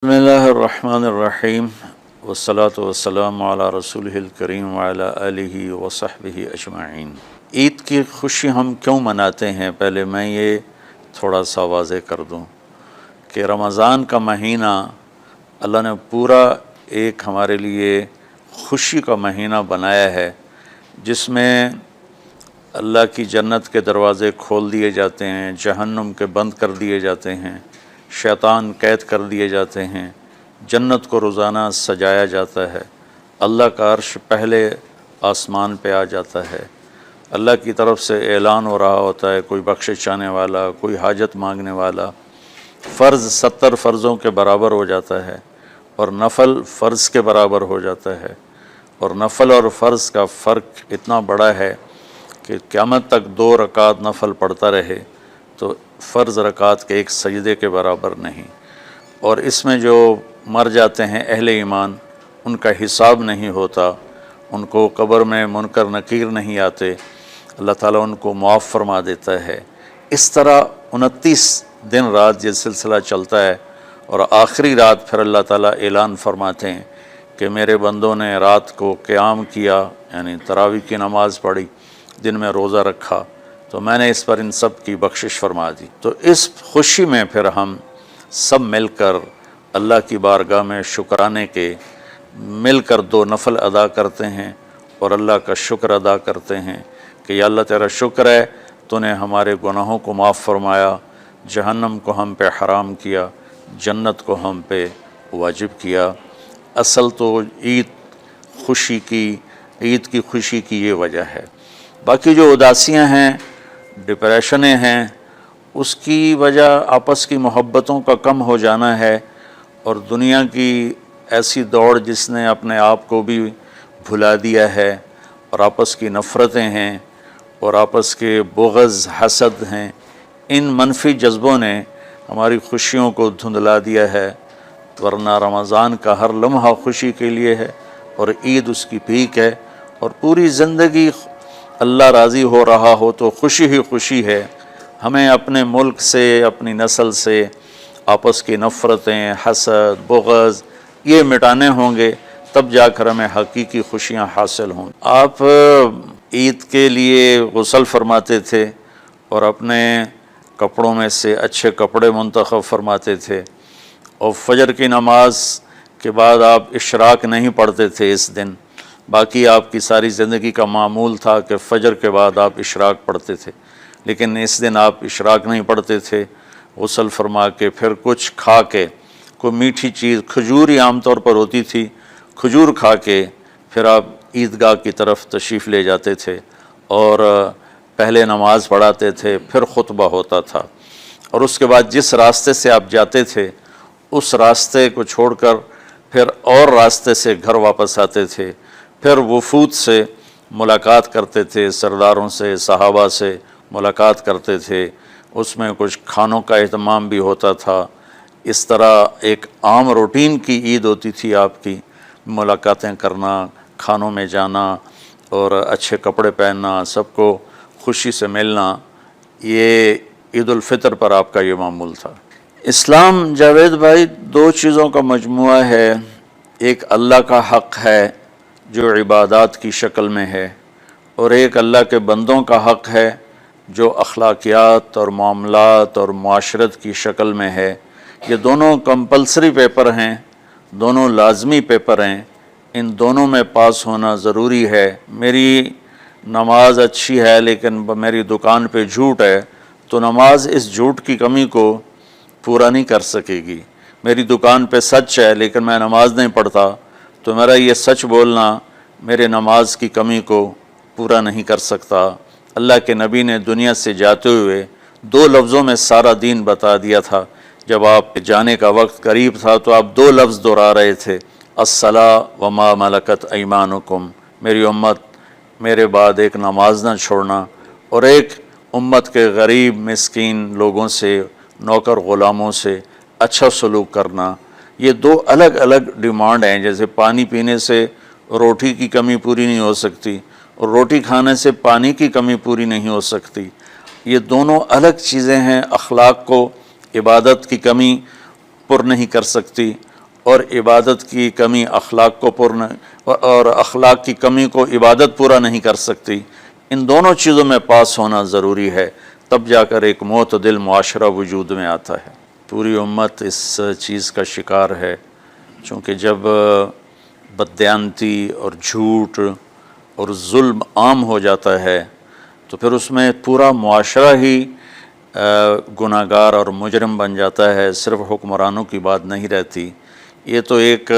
بسم اللہ الرحمن الرحیم والصلاة والسلام علی رسولہ الکریم وعلی آلہ وصحبہ اجمعین۔ عید کی خوشی ہم کیوں مناتے ہیں؟ پہلے میں یہ تھوڑا سا واضح کر دوں کہ رمضان کا مہینہ اللہ نے پورا ایک ہمارے لیے خوشی کا مہینہ بنایا ہے، جس میں اللہ کی جنت کے دروازے کھول دیے جاتے ہیں، جہنم کے بند کر دیے جاتے ہیں، شیطان قید کر دیے جاتے ہیں، جنت کو روزانہ سجایا جاتا ہے، اللہ کا عرش پہلے آسمان پہ آ جاتا ہے، اللہ کی طرف سے اعلان ہو رہا ہوتا ہے، کوئی بخشش چاہنے والا، کوئی حاجت مانگنے والا، فرض 70 فرضوں کے برابر ہو جاتا ہے اور نفل فرض کے برابر ہو جاتا ہے، اور نفل اور فرض کا فرق اتنا بڑا ہے کہ قیامت تک 2 رکعت نفل پڑھتا رہے تو فرض رکعت کے ایک سجدے کے برابر نہیں، اور اس میں جو مر جاتے ہیں اہل ایمان، ان کا حساب نہیں ہوتا، ان کو قبر میں منکر نکیر نہیں آتے، اللہ تعالیٰ ان کو معاف فرما دیتا ہے۔ اس طرح 29 دن رات یہ سلسلہ چلتا ہے، اور آخری رات پھر اللہ تعالیٰ اعلان فرماتے ہیں کہ میرے بندوں نے رات کو قیام کیا، یعنی تراویح کی نماز پڑھی، دن میں روزہ رکھا، تو میں نے اس پر ان سب کی بخشش فرما دی۔ تو اس خوشی میں پھر ہم سب مل کر اللہ کی بارگاہ میں شکرانے کے مل کر 2 نفل ادا کرتے ہیں اور اللہ کا شکر ادا کرتے ہیں کہ یا اللہ تیرا شکر ہے، تو نے ہمارے گناہوں کو معاف فرمایا، جہنم کو ہم پہ حرام کیا، جنت کو ہم پہ واجب کیا۔ اصل تو عید کی خوشی کی یہ وجہ ہے۔ باقی جو اداسیاں ہیں، ڈپریشنیں ہیں، اس کی وجہ آپس کی محبتوں کا کم ہو جانا ہے، اور دنیا کی ایسی دوڑ جس نے اپنے آپ کو بھی بھلا دیا ہے، اور آپس کی نفرتیں ہیں اور آپس کے بغض حسد ہیں، ان منفی جذبوں نے ہماری خوشیوں کو دھندلا دیا ہے، ورنہ رمضان کا ہر لمحہ خوشی کے لیے ہے اور عید اس کی پیک ہے، اور پوری زندگی اللہ راضی ہو رہا ہو تو خوشی ہی خوشی ہے۔ ہمیں اپنے ملک سے، اپنی نسل سے آپس کی نفرتیں، حسد، بغض یہ مٹانے ہوں گے، تب جا کر ہمیں حقیقی خوشیاں حاصل ہوں۔ آپ عید کے لیے غسل فرماتے تھے اور اپنے کپڑوں میں سے اچھے کپڑے منتخب فرماتے تھے، اور فجر کی نماز کے بعد آپ اشراق نہیں پڑھتے تھے اس دن، باقی آپ کی ساری زندگی کا معمول تھا کہ فجر کے بعد آپ اشراق پڑھتے تھے، لیکن اس دن آپ اشراق نہیں پڑھتے تھے، غسل فرما کے پھر کچھ کھا کے، کوئی میٹھی چیز، کھجور ہی عام طور پر ہوتی تھی، کھجور کھا کے پھر آپ عیدگاہ کی طرف تشریف لے جاتے تھے، اور پہلے نماز پڑھاتے تھے، پھر خطبہ ہوتا تھا، اور اس کے بعد جس راستے سے آپ جاتے تھے اس راستے کو چھوڑ کر پھر اور راستے سے گھر واپس آتے تھے، پھر وفود سے ملاقات کرتے تھے، سرداروں سے، صحابہ سے ملاقات کرتے تھے، اس میں کچھ کھانوں کا اہتمام بھی ہوتا تھا۔ اس طرح ایک عام روٹین کی عید ہوتی تھی آپ کی، ملاقاتیں کرنا، کھانوں میں جانا اور اچھے کپڑے پہننا، سب کو خوشی سے ملنا، یہ عید الفطر پر آپ کا یہ معمول تھا۔ اسلام جاوید بھائی 2 چیزوں کا مجموعہ ہے، ایک اللہ کا حق ہے جو عبادات کی شکل میں ہے، اور ایک اللہ کے بندوں کا حق ہے جو اخلاقیات اور معاملات اور معاشرت کی شکل میں ہے۔ یہ دونوں کمپلسری پیپر ہیں، دونوں لازمی پیپر ہیں، ان دونوں میں پاس ہونا ضروری ہے۔ میری نماز اچھی ہے لیکن میری دکان پہ جھوٹ ہے، تو نماز اس جھوٹ کی کمی کو پورا نہیں کر سکے گی۔ میری دکان پہ سچ ہے لیکن میں نماز نہیں پڑھتا، تو میرا یہ سچ بولنا میرے نماز کی کمی کو پورا نہیں کر سکتا۔ اللہ کے نبی نے دنیا سے جاتے ہوئے 2 لفظوں میں سارا دین بتا دیا تھا۔ جب آپ جانے کا وقت قریب تھا تو آپ 2 لفظ دہرا رہے تھے، الصلاۃ وما ملکت ایمانکم، میری امت میرے بعد ایک نماز نہ چھوڑنا، اور ایک امت کے غریب مسکین لوگوں سے، نوکر غلاموں سے اچھا سلوک کرنا۔ یہ 2 الگ الگ ڈیمانڈ ہیں، جیسے پانی پینے سے روٹی کی کمی پوری نہیں ہو سکتی اور روٹی کھانے سے پانی کی کمی پوری نہیں ہو سکتی، یہ دونوں الگ چیزیں ہیں۔ اخلاق کو عبادت کی کمی پر نہیں کر سکتی، اور عبادت کی کمی اخلاق کو اور اخلاق کی کمی کو عبادت پورا نہیں کر سکتی، ان دونوں چیزوں میں پاس ہونا ضروری ہے، تب جا کر ایک معتدل معاشرہ وجود میں آتا ہے۔ پوری امت اس چیز کا شکار ہے، چونکہ جب بددیانتی اور جھوٹ اور ظلم عام ہو جاتا ہے تو پھر اس میں پورا معاشرہ ہی گناہگار اور مجرم بن جاتا ہے، صرف حکمرانوں کی بات نہیں رہتی۔ یہ تو ایک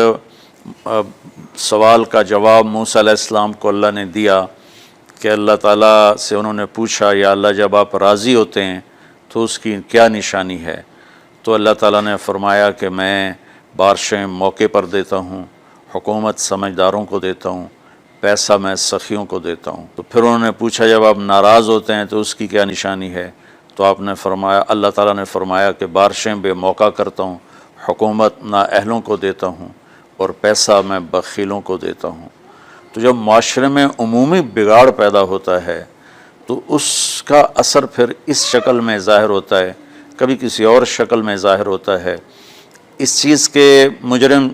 سوال کا جواب موسیٰ علیہ السلام کو اللہ نے دیا کہ اللہ تعالیٰ سے انہوں نے پوچھا، یا اللہ جب آپ راضی ہوتے ہیں تو اس کی کیا نشانی ہے؟ تو اللہ تعالیٰ نے فرمایا کہ میں بارشیں موقع پر دیتا ہوں، حکومت سمجھداروں کو دیتا ہوں، پیسہ میں سخیوں کو دیتا ہوں۔ تو پھر انہوں نے پوچھا جب آپ ناراض ہوتے ہیں تو اس کی کیا نشانی ہے؟ تو آپ نے فرمایا، اللہ تعالیٰ نے فرمایا کہ بارشیں بے موقع کرتا ہوں، حکومت نااہلوں کو دیتا ہوں، اور پیسہ میں بخیلوں کو دیتا ہوں۔ تو جب معاشرے میں عمومی بگاڑ پیدا ہوتا ہے تو اس کا اثر پھر اس شکل میں ظاہر ہوتا ہے، کبھی کسی اور شکل میں ظاہر ہوتا ہے۔ اس چیز کے مجرم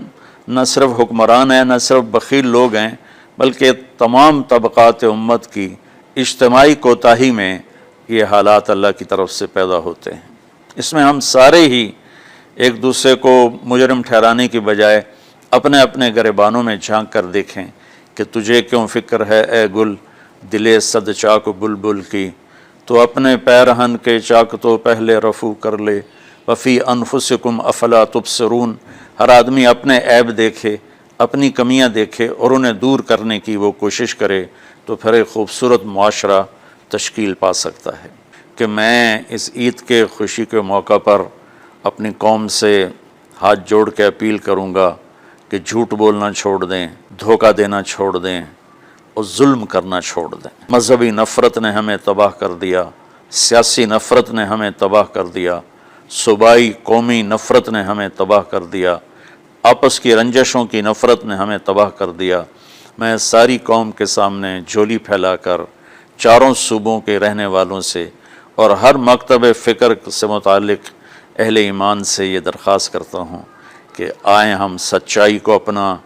نہ صرف حکمران ہیں، نہ صرف بخیل لوگ ہیں، بلکہ تمام طبقات امت کی اجتماعی کوتاہی میں یہ حالات اللہ کی طرف سے پیدا ہوتے ہیں۔ اس میں ہم سارے ہی ایک دوسرے کو مجرم ٹھہرانے کی بجائے اپنے اپنے گریبانوں میں جھانک کر دیکھیں کہ تجھے کیوں فکر ہے اے گل دلے صد چاک بلبل کی، تو اپنے پیرہن کے چاک تو پہلے رفو کر لے، وفی انفسکم افلا تبصرون۔ ہر آدمی اپنے عیب دیکھے، اپنی کمیاں دیکھے اور انہیں دور کرنے کی وہ کوشش کرے، تو پھر ایک خوبصورت معاشرہ تشکیل پا سکتا ہے۔ کہ میں اس عید کے خوشی کے موقع پر اپنی قوم سے ہاتھ جوڑ کے اپیل کروں گا کہ جھوٹ بولنا چھوڑ دیں، دھوکہ دینا چھوڑ دیں اور ظلم کرنا چھوڑ دیں۔ مذہبی نفرت نے ہمیں تباہ کر دیا، سیاسی نفرت نے ہمیں تباہ کر دیا، صوبائی قومی نفرت نے ہمیں تباہ کر دیا، آپس کی رنجشوں کی نفرت نے ہمیں تباہ کر دیا۔ میں ساری قوم کے سامنے جھولی پھیلا کر چاروں صوبوں کے رہنے والوں سے اور ہر مکتب فکر سے متعلق اہل ایمان سے یہ درخواست کرتا ہوں کہ آئیں ہم سچائی کو اپنا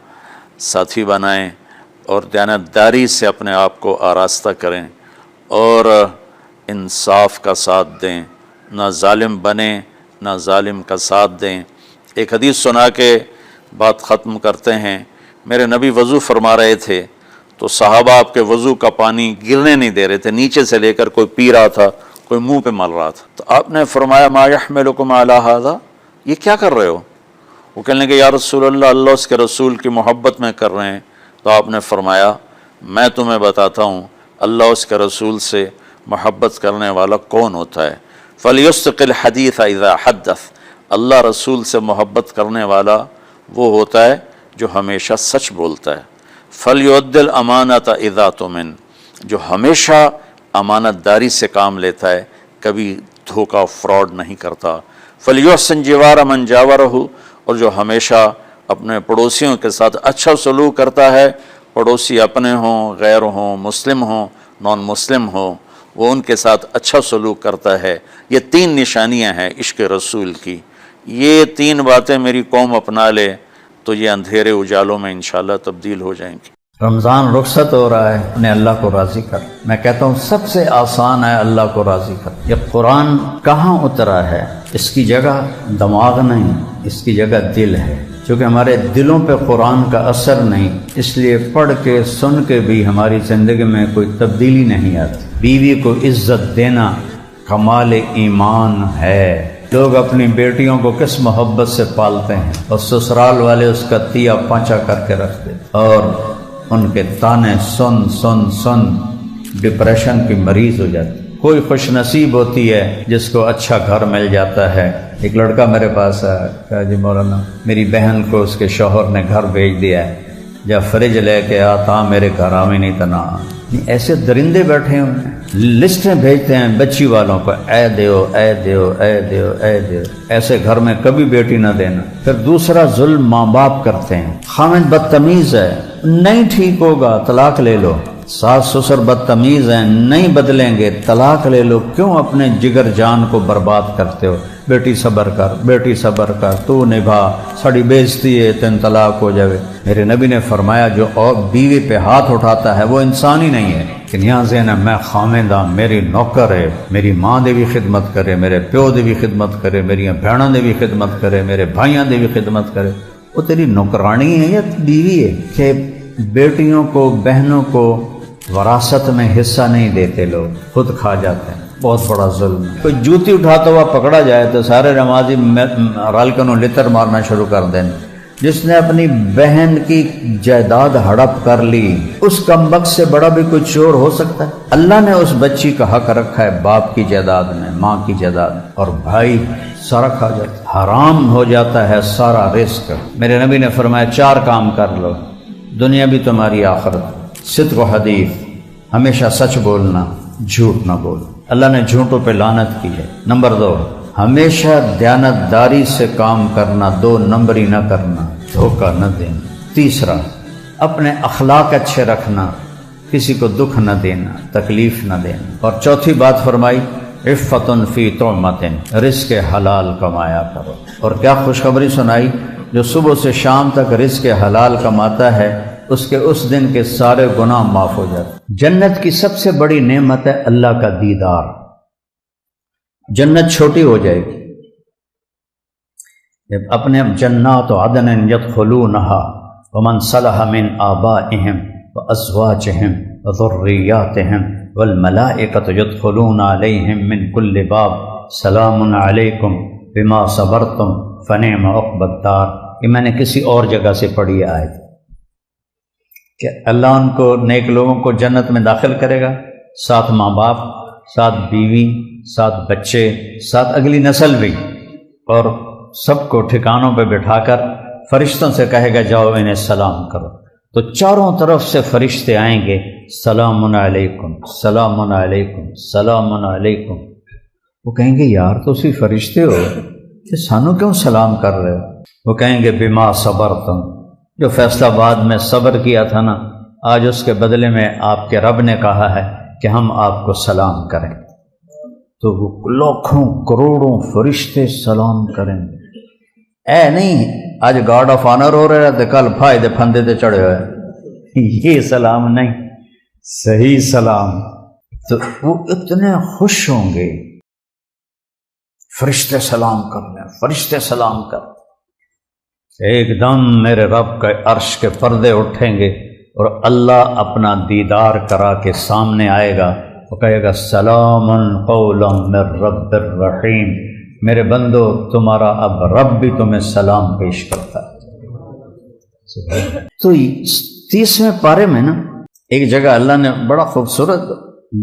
ساتھی بنائیں اور دیانتداری سے اپنے آپ کو آراستہ کریں اور انصاف کا ساتھ دیں، نہ ظالم بنیں نہ ظالم کا ساتھ دیں۔ ایک حدیث سنا کے بات ختم کرتے ہیں۔ میرے نبی وضو فرما رہے تھے تو صحابہ آپ کے وضو کا پانی گرنے نہیں دے رہے تھے، نیچے سے لے کر کوئی پی رہا تھا، کوئی منہ پہ مل رہا تھا۔ تو آپ نے فرمایا ما یحملکم علی ھذا، یہ کیا کر رہے ہو؟ وہ کہنے لگے یا رسول اللہ، اللہ اس کے رسول کی محبت میں کر رہے ہیں۔ تو آپ نے فرمایا میں تمہیں بتاتا ہوں اللہ اس کے رسول سے محبت کرنے والا کون ہوتا ہے۔ فَلْيُصْدِقِ الْحَدِيثَ إِذَا حَدَّثَ، اللہ رسول سے محبت کرنے والا وہ ہوتا ہے جو ہمیشہ سچ بولتا ہے۔ فَلْيُؤَدِّ الْأَمَانَةَ إِذَا تُؤْمِنَ، جو ہمیشہ امانت داری سے کام لیتا ہے، کبھی دھوکہ فراڈ نہیں کرتا۔ فَلْيُحْسِنْ جِوَارَ مَنْ جَاوَرَهُ، اور جو ہمیشہ اپنے پڑوسیوں کے ساتھ اچھا سلوک کرتا ہے، پڑوسی اپنے ہوں، غیر ہوں، مسلم ہوں، نان مسلم ہوں، وہ ان کے ساتھ اچھا سلوک کرتا ہے۔ یہ تین نشانیاں ہیں عشق رسول کی، یہ تین باتیں میری قوم اپنا لے تو یہ اندھیرے اجالوں میں انشاءاللہ تبدیل ہو جائیں گی۔ رمضان رخصت ہو رہا ہے، انہیں اللہ کو راضی کر۔ میں کہتا ہوں سب سے آسان ہے اللہ کو راضی کر۔ یہ قرآن کہاں اترا ہے؟ اس کی جگہ دماغ نہیں، اس کی جگہ دل ہے۔ چونکہ ہمارے دلوں پہ قرآن کا اثر نہیں، اس لیے پڑھ کے سن کے بھی ہماری زندگی میں کوئی تبدیلی نہیں آتی۔ بیوی کو عزت دینا کمال ایمان ہے۔ لوگ اپنی بیٹیوں کو کس محبت سے پالتے ہیں، اور سسرال والے اس کا تیا پانچا کر کے رکھتے، اور ان کے تانے سن سن سن ڈپریشن کی مریض ہو جاتی۔ کوئی خوش نصیب ہوتی ہے جس کو اچھا گھر مل جاتا ہے۔ ایک لڑکا میرے پاس آیا، کہا جی مولانا میری بہن کو اس کے شوہر نے گھر بھیج دیا ہے، جب فریج لے کے آتا میرے گھر آویں نہیں تنا۔ ایسے درندے بیٹھے ہیں، لسٹیں بھیجتے ہیں بچی والوں کو، اے دیو اے دیو اے دیو اے دیو۔ ایسے گھر میں کبھی بیٹی نہ دینا۔ پھر دوسرا ظلم ماں باپ کرتے ہیں، خامد بدتمیز ہے، نہیں ٹھیک ہوگا طلاق لے لو۔ ساس سسر بدتمیز ہیں نہیں بدلیں گے، طلاق لے لو، کیوں اپنے جگر جان کو برباد کرتے ہو؟ بیٹی صبر کر، بیٹی صبر کر، تو نبھا، ساڑی بیزتی ہے، تین طلاق ہو جاوے۔ میرے نبی نے فرمایا جو اور بیوی پہ ہاتھ اٹھاتا ہے وہ انسان ہی نہیں ہے کہ یہاں سے نا میں خامندہ، میری نوکر ہے، میری ماں دے بھی خدمت کرے، میرے پیو دے بھی خدمت کرے، میری بھیڑاں دے بھی خدمت کرے، میرے بھائیاں دے بھی خدمت کرے۔ وہ تیری نوکرانی ہے یا بیوی ہے؟ کہ بیٹیوں کو، بہنوں کو وراثت میں حصہ نہیں دیتے، لوگ خود کھا جاتے ہیں، بہت بڑا ظلم ہے۔ کوئی جوتی اٹھاتا ہوا پکڑا جائے تو سارے نمازی رل کے انہوں لتر مارنا شروع کر دیں۔ جس نے اپنی بہن کی جائیداد ہڑپ کر لی، اس کمبخت سے بڑا بھی کوئی چور ہو سکتا ہے؟ اللہ نے اس بچی کا حق رکھا ہے باپ کی جائیداد میں، ماں کی جائیداد، اور بھائی سارا کھا جاتا ہے، حرام ہو جاتا ہے سارا رزق۔ میرے نبی نے فرمایا 4 کام کر لو، دنیا بھی تمہاری آخرت۔ صدق و حدیث، ہمیشہ سچ بولنا، جھوٹ نہ بولنا۔ اللہ نے جھوٹوں پہ لعنت کی ہے۔ نمبر 2، ہمیشہ دیانتداری سے کام کرنا، 2 نمبری نہ کرنا، دھوکہ نہ دینا۔ تیسرا، اپنے اخلاق اچھے رکھنا، کسی کو دکھ نہ دینا، تکلیف نہ دینا۔ اور چوتھی بات فرمائی عفت فی طعمۃ، رزق حلال کمایا کرو۔ اور کیا خوشخبری سنائی، جو صبح سے شام تک رزق حلال کماتا ہے اس کے اس دن کے سارے گناہ معاف ہو جاتے۔ جنت کی سب سے بڑی نعمت ہے اللہ کا دیدار۔ جنت چھوٹی ہو جائے گی جب اپنے جنات عدن یدخلونہا ومن صلح من آبائہم وازواجہم وذریاتہم والملائکۃ یدخلون علیہم من کل باب سلام علیکم بما صبرتم فنعم عقبی الدار۔ یہ میں نے کسی اور جگہ سے پڑھی آیت کہ اللہ ان کو، نیک لوگوں کو جنت میں داخل کرے گا، ساتھ ماں باپ، ساتھ بیوی، ساتھ بچے، ساتھ اگلی نسل بھی، اور سب کو ٹھکانوں پہ بٹھا کر فرشتوں سے کہے گا جاؤ انہیں سلام کرو۔ تو چاروں طرف سے فرشتے آئیں گے، سلام علیکم، سلام علیکم، سلام علیکم۔ وہ کہیں گے یار تو اسی فرشتے ہو کہ سانو کیوں سلام کر رہے ہو؟ وہ کہیں گے بما صبرتم، جو فیصلہ بعد میں صبر کیا تھا نا، آج اس کے بدلے میں آپ کے رب نے کہا ہے کہ ہم آپ کو سلام کریں۔ تو وہ لاکھوں کروڑوں فرشتے سلام کریں گے۔ اے نہیں آج گارڈ آف آنر ہو رہے تھے، کل فائدے پھندے تے چڑھے ہوئے، یہ سلام نہیں، صحیح سلام۔ تو وہ اتنے خوش ہوں گے، فرشتے سلام کرنے، فرشتے سلام کر، ایک دم میرے رب کے عرش کے پردے اٹھیں گے اور اللہ اپنا دیدار کرا کے سامنے آئے گا، وہ کہے گا سلام قولا من رب الرحیم، میرے بندو تمہارا اب رب بھی تمہیں سلام پیش کرتا ہے۔ تو 30ویں پارے میں نا ایک جگہ اللہ نے بڑا خوبصورت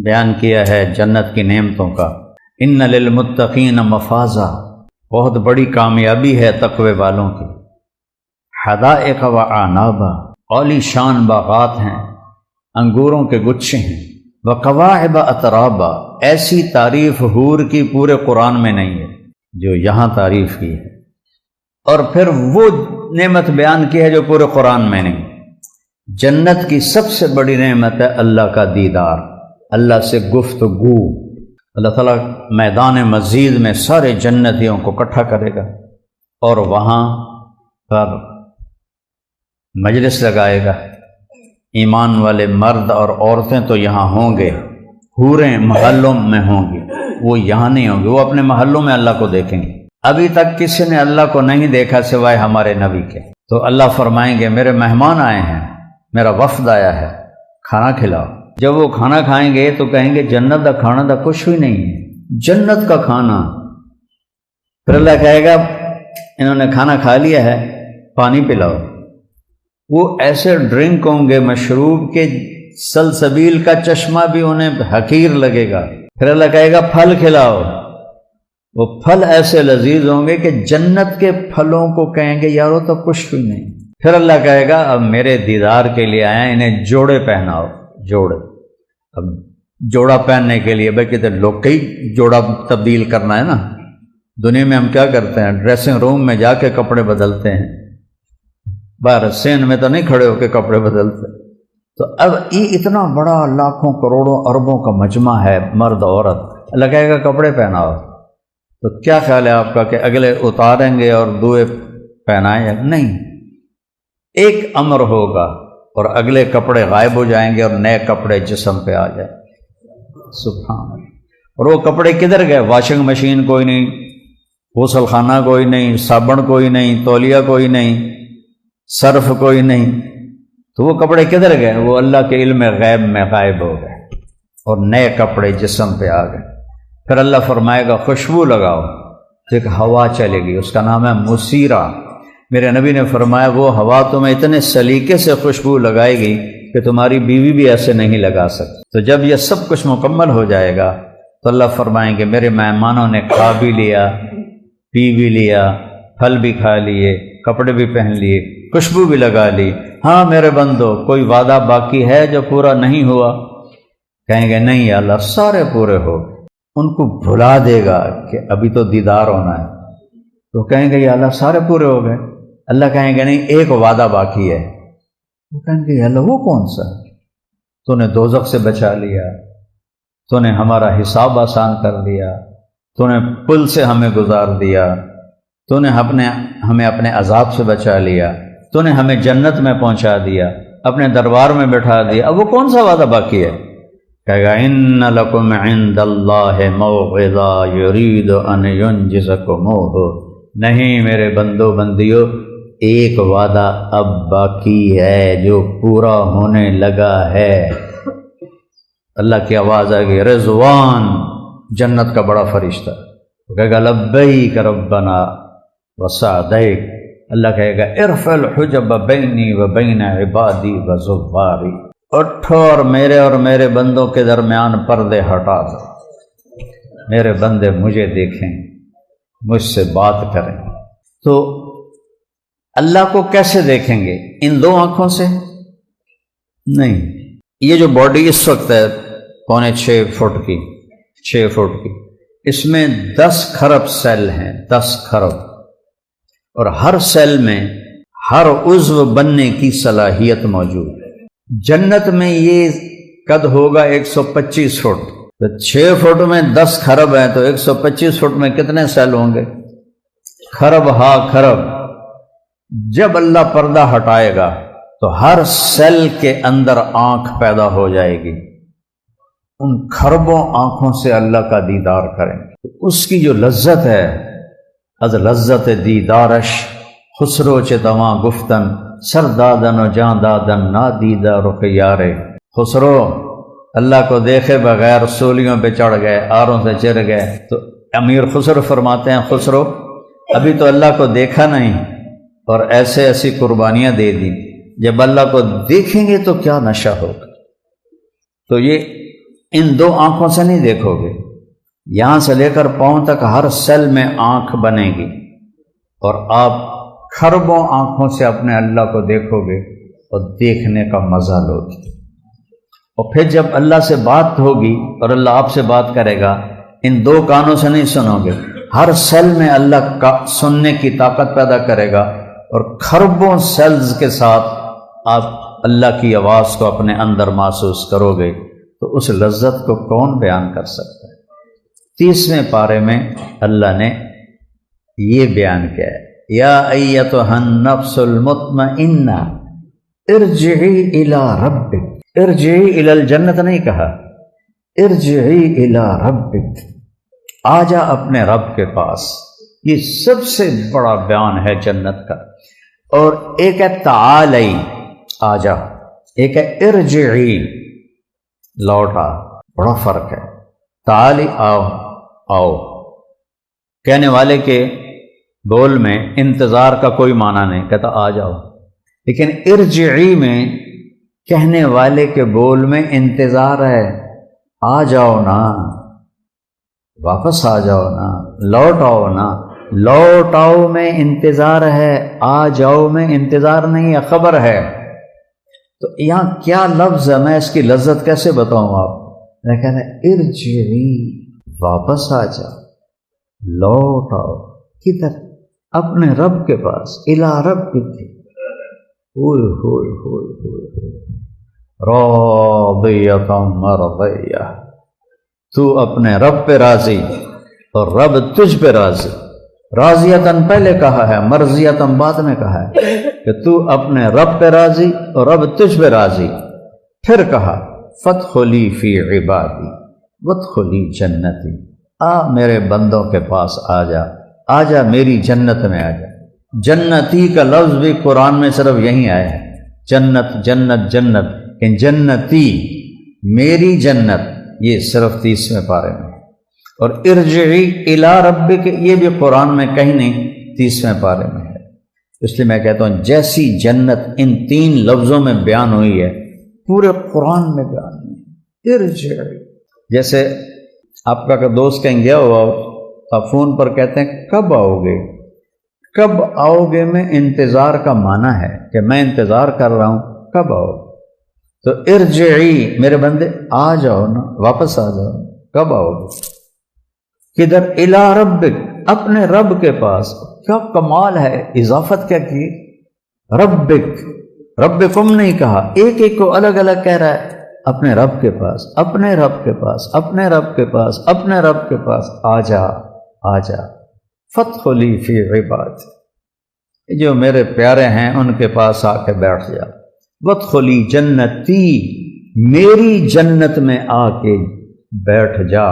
بیان کیا ہے جنت کی نعمتوں کا، ان للمتقین مفازا، بہت بڑی کامیابی ہے تقوی والوں کی، حدائق و اعنابا، عالی شان باغات ہیں، انگوروں کے گچھے ہیں، وقواعب اترابا، ایسی تعریف حور کی پورے قرآن میں نہیں ہے جو یہاں تعریف کی ہے، اور پھر وہ نعمت بیان کی ہے جو پورے قرآن میں نہیں۔ جنت کی سب سے بڑی نعمت ہے اللہ کا دیدار، اللہ سے گفتگو۔ اللہ تعالیٰ میدان مزید میں سارے جنتیوں کو اکٹھا کرے گا اور وہاں پر مجلس لگائے گا۔ ایمان والے مرد اور عورتیں تو یہاں ہوں گے، حوریں محلوں میں ہوں گی، وہ یہاں نہیں ہوں گے، وہ اپنے محلوں میں اللہ کو دیکھیں گے۔ ابھی تک کسی نے اللہ کو نہیں دیکھا سوائے ہمارے نبی کے، تو اللہ فرمائیں گے میرے مہمان آئے ہیں، میرا وفد آیا ہے، کھانا کھلاؤ۔ جب وہ کھانا کھائیں گے تو کہیں گے جنت کا کھانا تو کچھ بھی نہیں ہے، جنت کا کھانا۔ پھر اللہ کہے گا انہوں نے کھانا کھا لیا ہے، پانی پلاؤ۔ وہ ایسے ڈرنک ہوں گے مشروب کے سلسبیل کا چشمہ بھی انہیں حقیر لگے گا۔ پھر اللہ کہے گا پھل کھلاؤ، وہ پھل ایسے لذیذ ہوں گے کہ جنت کے پھلوں کو کہیں گے یارو تو کچھ بھی نہیں۔ پھر اللہ کہے گا اب میرے دیدار کے لیے آئے، انہیں جوڑے پہناؤ، جوڑے۔ اب جوڑا پہننے کے لیے بھائی کہتے لوگ کئی جوڑا تبدیل کرنا ہے نا، دنیا میں ہم کیا کرتے ہیں، ڈریسنگ روم میں جا کے کپڑے بدلتے ہیں، باہر سین میں تو نہیں کھڑے ہو کے کپڑے بدلتے، تو اب یہ اتنا بڑا لاکھوں کروڑوں اربوں کا مجمع ہے، مرد عورت، اللہ کہے گا کپڑے پہناؤ، تو کیا خیال ہے آپ کا کہ اگلے اتاریں گے اور دوئے پہنائیں گے؟ نہیں، ایک امر ہوگا اور اگلے کپڑے غائب ہو جائیں گے اور نئے کپڑے جسم پہ آ جائیں۔ سبحان اللہ۔ اور وہ کپڑے کدھر گئے؟ واشنگ مشین کوئی نہیں، غسل خانہ کوئی نہیں، صابن کوئی نہیں، تولیہ کوئی نہیں، صرف کوئی نہیں، تو وہ کپڑے کدھر گئے؟ وہ اللہ کے علم غیب میں غائب ہو گئے اور نئے کپڑے جسم پہ آ گئے۔ پھر اللہ فرمائے گا خوشبو لگاؤ، تو ایک ہوا چلے گی، اس کا نام ہے مسیرہ۔ میرے نبی نے فرمایا وہ ہوا تمہیں اتنے سلیقے سے خوشبو لگائے گی کہ تمہاری بیوی بھی ایسے نہیں لگا سکتی۔ تو جب یہ سب کچھ مکمل ہو جائے گا تو اللہ فرمائیں گے میرے مہمانوں نے کھا بھی لیا، پی بھی لیا، پھل بھی کھا لیے، کپڑے بھی پہن لیے، خوشبو بھی لگا لی، ہاں میرے بندو کوئی وعدہ باقی ہے جو پورا نہیں ہوا؟ کہیں گے نہیں یا اللہ سارے پورے ہو گئے۔ ان کو بھلا دے گا کہ ابھی تو دیدار ہونا ہے، تو کہیں گے یا اللہ سارے پورے ہو گئے۔ اللہ کہیں گے نہیں ایک وعدہ باقی ہے۔ وہ کہیں گے یا اللہ وہ کون سا؟ تو نے دوزخ سے بچا لیا، تو نے ہمارا حساب آسان کر دیا، تو نے پل سے ہمیں گزار دیا، تو نے ہمیں اپنے عذاب سے بچا لیا، تو نے ہمیں جنت میں پہنچا دیا، اپنے دربار میں بٹھا دیا۔ اب وہ کون سا وعدہ باقی ہے؟ کہے گا ان لکم عند اللہ موعظہ یرید ان ینجزکموہ، نہیں میرے بندو بندیو، ایک وعدہ اب باقی ہے جو پورا ہونے لگا ہے۔ اللہ کی آواز آئے گی رضوان، جنت کا بڑا فرشتہ کہے گا لبیک ربنا وسعدیک، اللہ کہے گا ارفع الحجب بینی و بین عبادی و زواری، اٹھو اور میرے بندوں کے درمیان پردے ہٹا دو، میرے بندے مجھے دیکھیں، مجھ سے بات کریں۔ تو اللہ کو کیسے دیکھیں گے؟ ان دو آنکھوں سے نہیں۔ یہ جو باڈی اس وقت ہے 6.25 فٹ کی، 6 فٹ کی، اس میں 10 کھرب سیل ہیں، 10 کھرب، اور ہر سیل میں ہر عضو بننے کی صلاحیت موجود ہے۔ جنت میں یہ قد ہوگا 125 فٹ، تو 6 فٹ میں 10 کھرب ہیں تو 125 فٹ میں کتنے سیل ہوں گے؟ کھرب ہا کھرب۔ جب اللہ پردہ ہٹائے گا تو ہر سیل کے اندر آنکھ پیدا ہو جائے گی، ان کھربوں آنکھوں سے اللہ کا دیدار کریں گے۔ اس کی جو لذت ہے، از لذت دیدارش خسرو چ دواں گفتن سر دادن و جان دادن نا دیدہ رخ یارے۔ خسرو اللہ کو دیکھے بغیر سولیوں پہ چڑھ گئے، آروں سے چر گئے، تو امیر خسرو فرماتے ہیں خسرو ابھی تو اللہ کو دیکھا نہیں اور ایسی قربانیاں دے دی، جب اللہ کو دیکھیں گے تو کیا نشہ ہوگا۔ تو یہ ان دو آنکھوں سے نہیں دیکھو گے، یہاں سے لے کر پاؤں تک ہر سیل میں آنکھ بنے گی، اور آپ کھربوں آنکھوں سے اپنے اللہ کو دیکھو گے اور دیکھنے کا مزہ لوگے۔ اور پھر جب اللہ سے بات ہوگی اور اللہ آپ سے بات کرے گا، ان دو کانوں سے نہیں سنو گے، ہر سیل میں اللہ کا سننے کی طاقت پیدا کرے گا، اور کھربوں سیلز کے ساتھ آپ اللہ کی آواز کو اپنے اندر محسوس کرو گے۔ تو اس لذت کو کون بیان کر سکتا ہے؟ 30ویں پارے میں اللہ نے یہ بیان کیا ہے، یا ایتھا النفس المطمئنہ ارجعی الی ربک، ارجعی الی الجنت نہیں کہا، ارجعی الی ربک، آ جا اپنے رب کے پاس۔ یہ سب سے بڑا بیان ہے جنت کا۔ اور ایک ہے تعالی، آ جا، ایک ہے ارجعی، لوٹا، بڑا فرق ہے۔ تعالی آؤ، آؤ، کہنے والے کے بول میں انتظار کا کوئی معنی نہیں، کہتا آ جاؤ، لیکن ارجعی میں کہنے والے کے بول میں انتظار ہے، آ جاؤ نا، واپس آ جاؤ نا، لوٹ آؤ نا۔ لوٹ آؤ میں انتظار ہے، آ جاؤ میں انتظار نہیں ہے، خبر ہے۔ تو یہاں کیا لفظ ہے، میں اس کی لذت کیسے بتاؤں آپ؟ میں کہنا ارجعی، واپس آ جاؤ، لوٹ آؤ، کدھر؟ اپنے رب کے پاس، الی ربک۔ راضیۃ مرضیہ، تو اپنے رب پہ راضی اور رب تجھ پہ راضی۔ راضیتاً پہلے کہا ہے، مرضیتاً بعد میں کہا ہے کہ تو اپنے رب پہ راضی اور رب تجھ پہ راضی۔ پھر کہا فادخلی فی عبادی وادخلی جنتی، آ میرے بندوں کے پاس آ جا، آ جا میری جنت میں آ جا۔ جنتی کا لفظ بھی قرآن میں صرف یہیں آیا ہے، جنت جنت جنت، کہ جنتی میری جنت، یہ صرف 30ویں پارے میں۔ اور ارجعی الی ربک، یہ بھی قرآن میں کہیں نہیں، 30ویں پارے میں ہے۔ اس لیے میں کہتا ہوں جیسی جنت ان 3 لفظوں میں بیان ہوئی ہے پورے قرآن میں بیان ہوئی۔ ارجعی، جیسے آپ کا دوست کہیں گیا ہوا آپ فون پر کہتے ہیں کب آؤ گے، کب آؤ گے میں انتظار کا معنی ہے کہ میں انتظار کر رہا ہوں، کب آؤ؟ تو ارجعی میرے بندے آ جاؤ نا، واپس آ جاؤ، کب آؤ گے؟ کدھر؟ الی ربک، اپنے رب کے پاس۔ کیا کمال ہے، اضافت کیا کی، ربک، ربکم نہیں کہا، ایک ایک کو الگ الگ کہہ رہا ہے، اپنے رب کے پاس، اپنے رب کے پاس، اپنے رب کے پاس، اپنے رب کے پاس آ جا، آ جا۔ فادخلی فی عبادی، جو میرے پیارے ہیں ان کے پاس آ کے بیٹھ جا۔ وادخلی جنتی، میری جنت میں آ کے بیٹھ جا۔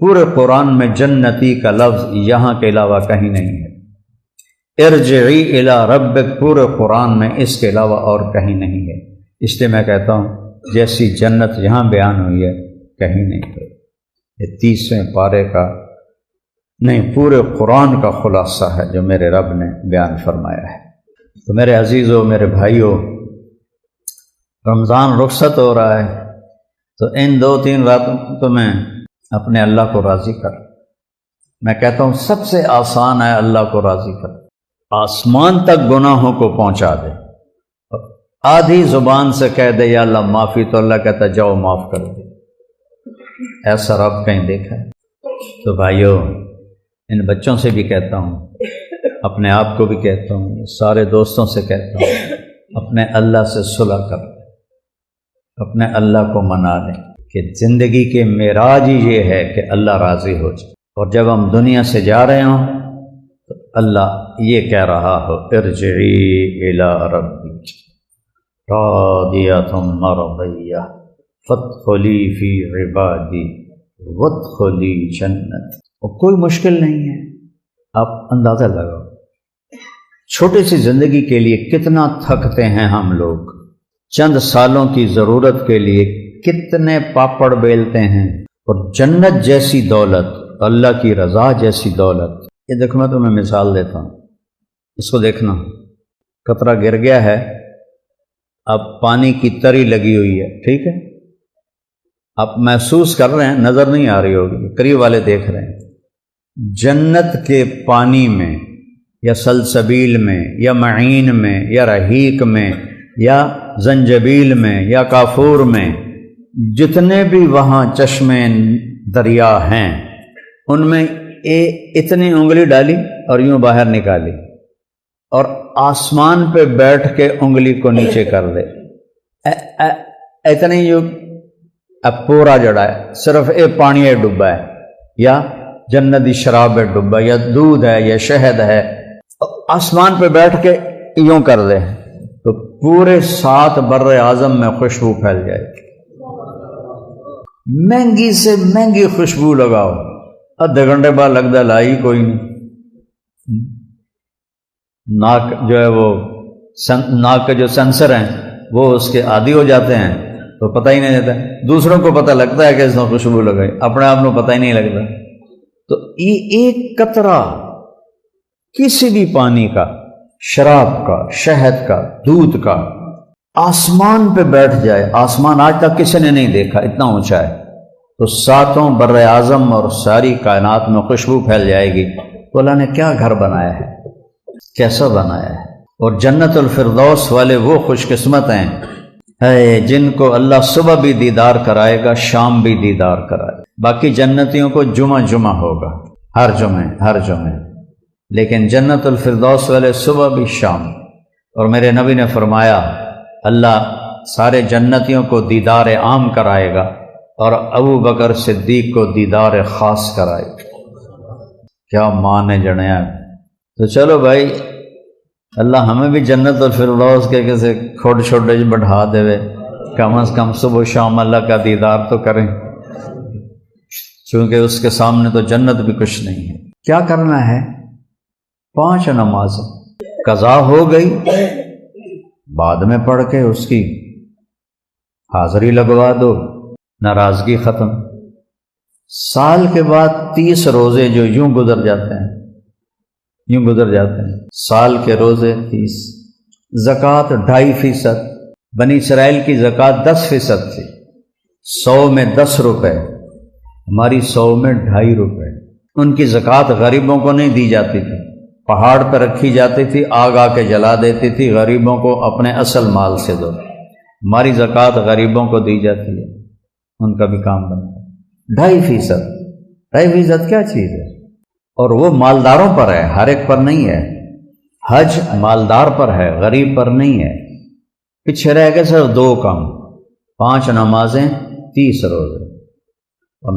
پورے قرآن میں جنتی کا لفظ یہاں کے علاوہ کہیں نہیں ہے۔ ارجعی الی ربک پورے قرآن میں اس کے علاوہ اور کہیں نہیں ہے۔ اس لیے میں کہتا ہوں جیسی جنت یہاں بیان ہوئی ہے کہیں نہیں ہے۔ یہ 30ویں پارے کا نہیں، پورے قرآن کا خلاصہ ہے جو میرے رب نے بیان فرمایا ہے۔ تو میرے عزیزوں، میرے بھائیوں، رمضان رخصت ہو رہا ہے، تو ان 2-3 راتوں میں اپنے اللہ کو راضی کر۔ میں کہتا ہوں سب سے آسان ہے اللہ کو راضی کر، آسمان تک گناہوں کو پہنچا دے، آدھی زبان سے کہہ دے یا اللہ معافی، تو اللہ کہتا جاؤ معاف کر دے۔ ایسا رب کہیں دیکھا ہے؟ تو بھائیوں، ان بچوں سے بھی کہتا ہوں، اپنے آپ کو بھی کہتا ہوں، سارے دوستوں سے کہتا ہوں، اپنے اللہ سے صلح کر لیں، اپنے اللہ کو منا لیں کہ زندگی کے معراج ہی یہ ہے کہ اللہ راضی ہو جائے۔ اور جب ہم دنیا سے جا رہے ہوں تو اللہ یہ کہہ رہا ہو ارجعی الی ربک راضیۃ مرضیہ فادخلی فی عبادی وادخلی جنت۔ اور کوئی مشکل نہیں ہے، آپ اندازہ لگاؤ چھوٹی سی زندگی کے لیے کتنا تھکتے ہیں ہم لوگ، چند سالوں کی ضرورت کے لیے کتنے پاپڑ بیلتے ہیں، اور جنت جیسی دولت، اللہ کی رضا جیسی دولت۔ یہ دیکھو میں تمہیں مثال دیتا ہوں، اس کو دیکھنا، قطرہ گر گیا ہے، اب پانی کی تری لگی ہوئی ہے، ٹھیک ہے، آپ محسوس کر رہے ہیں، نظر نہیں آ رہی ہوگی، قریب والے دیکھ رہے ہیں۔ جنت کے پانی میں یا سلسبیل میں یا معین میں یا رحیق میں یا زنجبیل میں یا کافور میں، جتنے بھی وہاں چشمے دریا ہیں، ان میں اتنی انگلی ڈالی اور یوں باہر نکالی، اور آسمان پہ بیٹھ کے انگلی کو نیچے کر دے، اتنی یوں اب پورا جڑا ہے، صرف پانی ڈبا ہے، یا جنتی شراب ڈبا، یا دودھ ہے یا شہد ہے، آسمان پہ بیٹھ کے یوں کر دے تو پورے 7 بر اعظم میں خوشبو پھیل جائے گی۔ مہنگی سے مہنگی خوشبو لگاؤ، آدھے گھنٹے بعد لگتا لائی کوئی نہیں۔ ناک جو ہے وہ ناک کے جو سینسر ہیں وہ اس کے عادی ہو جاتے ہیں تو پتہ ہی نہیں چلتا، دوسروں کو پتہ لگتا ہے کہ اس نے خوشبو لگائی، اپنے آپ کو پتہ ہی نہیں لگتا۔ تو یہ ایک قطرہ کسی بھی پانی کا، شراب کا، شہد کا، دودھ کا، آسمان پہ بیٹھ جائے، آسمان آج تک کسی نے نہیں دیکھا، اتنا اونچا ہے، تو 7 بر اعظم اور ساری کائنات میں خوشبو پھیل جائے گی۔ تو اللہ نے کیا گھر بنایا ہے، کیسا بنایا ہے۔ اور جنت الفردوس والے وہ خوش قسمت ہیں جن کو اللہ صبح بھی دیدار کرائے گا، شام بھی دیدار کرائے گا۔ باقی جنتیوں کو جمعہ ہوگا، ہر جمعے، لیکن جنت الفردوس والے صبح بھی شام۔ اور میرے نبی نے فرمایا اللہ سارے جنتیوں کو دیدار عام کرائے گا اور ابو بکر صدیق کو دیدار خاص کرائے گا۔ کیا مان جڑیا۔ تو چلو بھائی، اللہ ہمیں بھی جنت الفردوس کے کسی کھوڑ چھوڑے بڑھا دے، کم از کم صبح و شام اللہ کا دیدار تو کریں، چونکہ اس کے سامنے تو جنت بھی کچھ نہیں ہے۔ کیا کرنا ہے؟ 5 نمازیں قضا ہو گئی، بعد میں پڑھ کے اس کی حاضری لگوا دو، ناراضگی ختم۔ سال کے بعد 30 روزے جو یوں گزر جاتے ہیں، سال کے روزے 30، زکوٰۃ 2.5%، بنی اسرائیل کی زکوٰۃ 10% تھی، 100 میں 10 روپے، ہماری 100 میں 2.5 روپے۔ ان کی زکوٰۃ غریبوں کو نہیں دی جاتی تھی، پہاڑ پہ رکھی جاتی تھی، آگ آ کے جلا دیتی تھی، غریبوں کو اپنے اصل مال سے دو۔ ہماری زکوٰۃ غریبوں کو دی جاتی ہے، ان کا بھی کام بنتا ہے۔ 2.5% کیا چیز ہے؟ اور وہ مالداروں پر ہے، ہر ایک پر نہیں ہے۔ حج مالدار پر ہے، غریب پر نہیں ہے۔ پیچھے رہ گئے صرف 2 کام، 5 نمازیں، 30 روزے۔ اور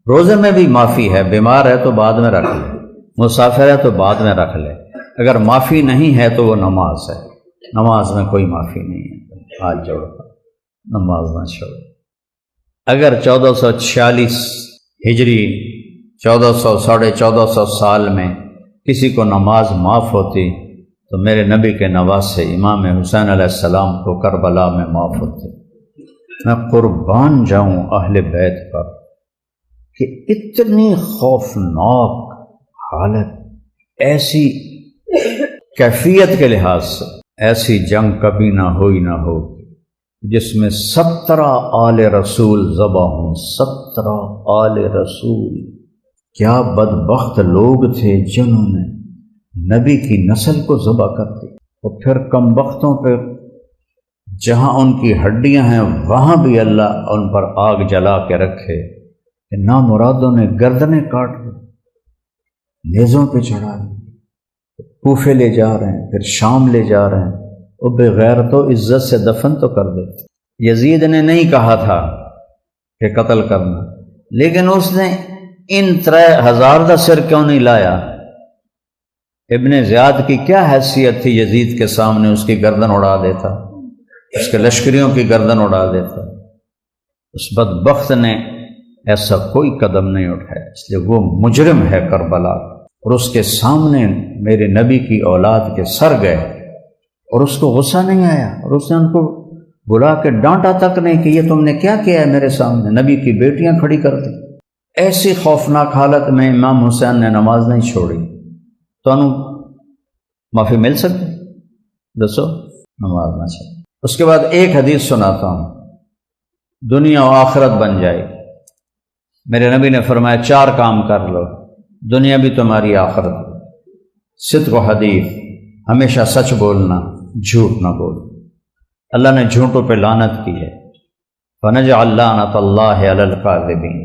روزے میں بھی معافی ہے، بیمار ہے تو بعد میں رکھ لے، مسافر ہے تو بعد میں رکھ لے، اگر معافی نہیں ہے تو وہ نماز ہے، نماز میں کوئی معافی نہیں ہے۔ ہاتھ جوڑ کر نماز نہ چھوڑو۔ اگر 1446 ہجری 1400 سال میں کسی کو نماز معاف ہوتی تو میرے نبی کے نواسے امام حسین علیہ السلام کو کربلا میں معاف ہوتی۔ میں قربان جاؤں اہل بیت پر کہ اتنی خوفناک حالت، ایسی کیفیت کے لحاظ سے ایسی جنگ کبھی نہ ہوئی نہ ہو جس میں 17 آل رسول ذبح ہوں۔ 17 آل رسول، کیا بدبخت لوگ تھے جنہوں نے نبی کی نسل کو ذبح کر دی، اور پھر کم بختوں پہ جہاں ان کی ہڈیاں ہیں وہاں بھی اللہ ان پر آگ جلا کے رکھے کہ نامرادوں نے گردنیں کاٹ دی، نیزوں پہ چڑھا دی، کوفے لے جا رہے ہیں، پھر شام لے جا رہے ہیں، وہ بغیر تو عزت سے دفن تو کر دیتے۔ یزید نے نہیں کہا تھا کہ قتل کرنا، لیکن اس نے ان 3000 کا سر کیوں نہیں لایا؟ ابن زیاد کی کیا حیثیت تھی یزید کے سامنے؟ اس کی گردن اڑا دیتا، اس کے لشکریوں کی گردن اڑا دیتا۔ اس بدبخت نے ایسا کوئی قدم نہیں اٹھایا، اس لیے وہ مجرم ہے کربلا، اور اس کے سامنے میرے نبی کی اولاد کے سر گئے اور اس کو غصہ نہیں آیا، اور اس نے ان کو بلا کے ڈانٹا تک نہیں کہ یہ تم نے کیا کیا ہے میرے سامنے، نبی کی بیٹیاں کھڑی کر دی۔ ایسی خوفناک حالت میں امام حسین نے نماز نہیں چھوڑی، تو انہوں معافی مل سکتی؟ دسو، نماز نہ چھوڑی۔ اس کے بعد ایک حدیث سناتا ہوں، دنیا و آخرت بن جائے گی۔ میرے نبی نے فرمایا 4 کام کر لو، دنیا بھی تمہاری آخرت۔ صدق و حدیث، ہمیشہ سچ بولنا، جھوٹ نہ بولنا۔ اللہ نے جھوٹوں پہ لعنت کی ہے، فنجعل لعنت اللہ علی الکاذبین،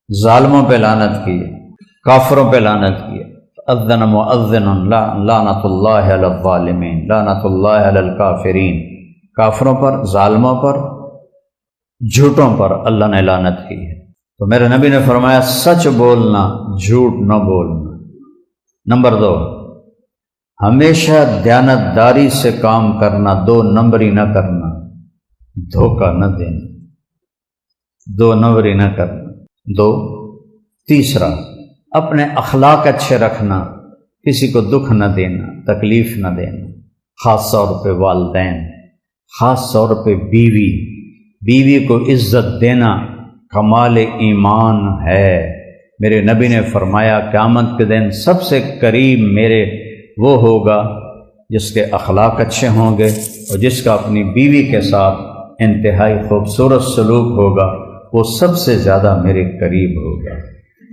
ظالموں پہ لعنت کی ہے، کافروں پہ لعنت کی ہے۔ اذن مؤذن لعنت اللہ علی الظالمین، لعنت اللہ علی الکافرین، کافروں پر، ظالموں پر، جھوٹوں پر اللہ نے لعنت کی ہے۔ تو میرے نبی نے فرمایا سچ بولنا، جھوٹ نہ بولنا۔ نمبر 2، ہمیشہ دیانتداری سے کام کرنا، 2 نمبری نہ کرنا، دھوکہ نہ دینا، 2 نمبری نہ کرنا۔ 2، تیسرا، اپنے اخلاق اچھے رکھنا، کسی کو دکھ نہ دینا، تکلیف نہ دینا، خاص طور پہ والدین، خاص طور پہ بیوی کو عزت دینا کمال ایمان ہے۔ میرے نبی نے فرمایا قیامت کے دن سب سے قریب میرے وہ ہوگا جس کے اخلاق اچھے ہوں گے اور جس کا اپنی بیوی کے ساتھ انتہائی خوبصورت سلوک ہوگا، وہ سب سے زیادہ میرے قریب ہوگا۔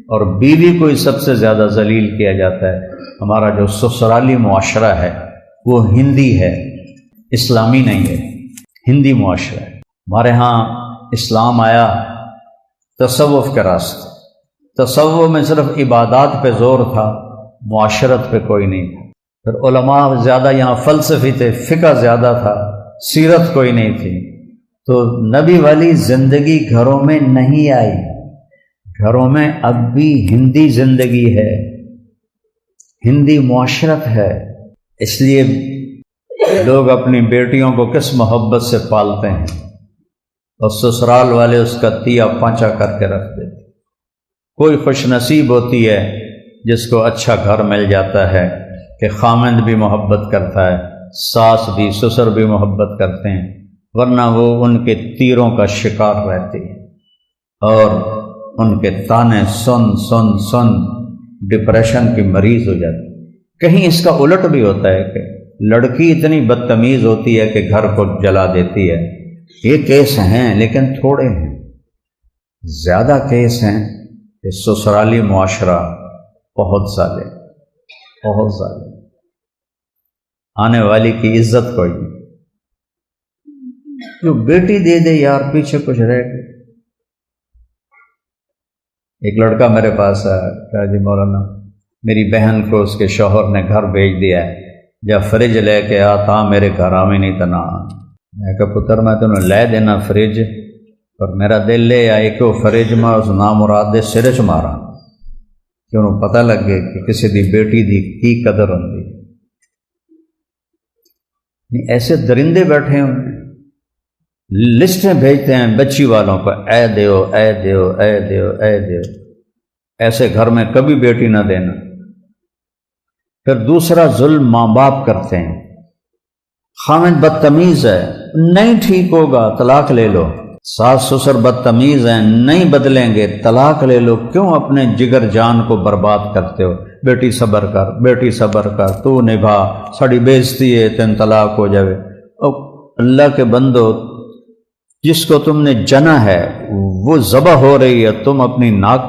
اور بیوی کو ہی سب سے زیادہ ذلیل کیا جاتا ہے۔ ہمارا جو سسرالی معاشرہ ہے وہ ہندی ہے، اسلامی نہیں ہے، ہندی معاشرہ ہے۔ ہمارے ہاں اسلام آیا تصوف کے راستے، تصوف میں صرف عبادات پہ زور تھا، معاشرت پہ کوئی نہیں تھا۔ پھر علماء زیادہ یہاں فلسفی تھے، فقہ زیادہ تھا، سیرت کوئی نہیں تھی۔ تو نبی والی زندگی گھروں میں نہیں آئی، گھروں میں اب بھی ہندی زندگی ہے، ہندی معاشرت ہے۔ اس لیے لوگ اپنی بیٹیوں کو کس محبت سے پالتے ہیں، اور سسرال والے اس کا تیا پانچا کر کے رکھ دیتے۔ کوئی خوش نصیب ہوتی ہے جس کو اچھا گھر مل جاتا ہے کہ خامند بھی محبت کرتا ہے، ساس بھی، سسر بھی محبت کرتے ہیں، ورنہ وہ ان کے تیروں کا شکار رہتی ہے اور ان کے تانے سن سن سن ڈپریشن کی مریض ہو جاتی۔ کہیں اس کا الٹ بھی ہوتا ہے کہ لڑکی اتنی بدتمیز ہوتی ہے کہ گھر کو جلا دیتی ہے۔ یہ کیس ہیں لیکن تھوڑے ہیں، زیادہ کیس ہیں کہ سسرالی معاشرہ بہت ظالم، بہت ظالم، آنے والی کی عزت کوئی نہیں۔ جو بیٹی دے دے یار، پیچھے کچھ رہ گئے۔ ایک لڑکا میرے پاس آیا، کہا جی مولانا میری بہن کو اس کے شوہر نے گھر بھیج دیا ہے، جب فریج لے کے آ تھا میرے گھر آویں نہیں تنا۔ میں کہا پتر میں تمہیں لے دینا فریج، پر میرا دل لے آئے کہ وہ فریج میں اس نامراد دے سر چ مارا کہ انہوں پتہ لگ گئے کہ کسی دی بیٹی دی کی قدر ہوندی۔ ایسے درندے بیٹھے ہیں، لسٹیں بھیجتے ہیں بچی والوں کو، اے دیو اے دیو اے دیو اے دیو۔ ایسے گھر میں کبھی بیٹی نہ دینا۔ پھر دوسرا ظلم ماں باپ کرتے ہیں، خامد بدتمیز ہے، نہیں ٹھیک ہوگا طلاق لے لو، ساس سسر بدتمیز ہیں، نہیں بدلیں گے طلاق لے لو۔ کیوں اپنے جگر جان کو برباد کرتے ہو؟ بیٹی صبر کر، بیٹی صبر کر، تو نبھا، ساڑی بےزتی ہے، تین طلاق ہو جاوے۔ او اللہ کے بندو، جس کو تم نے جنا ہے وہ ذبح ہو رہی ہے، تم اپنی ناک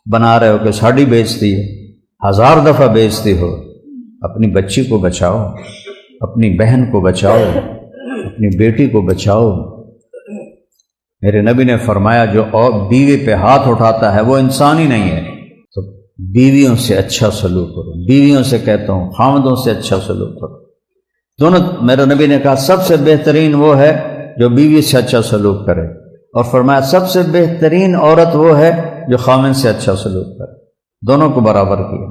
بنا رہے ہو کہ ساڑی بےزتی ہے، 1000 دفعہ بےزتی ہو۔ اپنی بچی کو بچاؤ، اپنی بہن کو بچاؤ، اپنی بیٹی کو بچاؤ۔ میرے نبی نے فرمایا جو اور بیوی پہ ہاتھ اٹھاتا ہے وہ انسان ہی نہیں ہے۔ تو بیویوں سے اچھا سلوک کرو، بیویوں سے کہتا ہوں خامدوں سے اچھا سلوک کرو دونوں۔ میرے نبی نے کہا سب سے بہترین وہ ہے جو بیوی سے اچھا سلوک کرے، اور فرمایا سب سے بہترین عورت وہ ہے جو خامد سے اچھا سلوک کرے، دونوں کو برابر کیا۔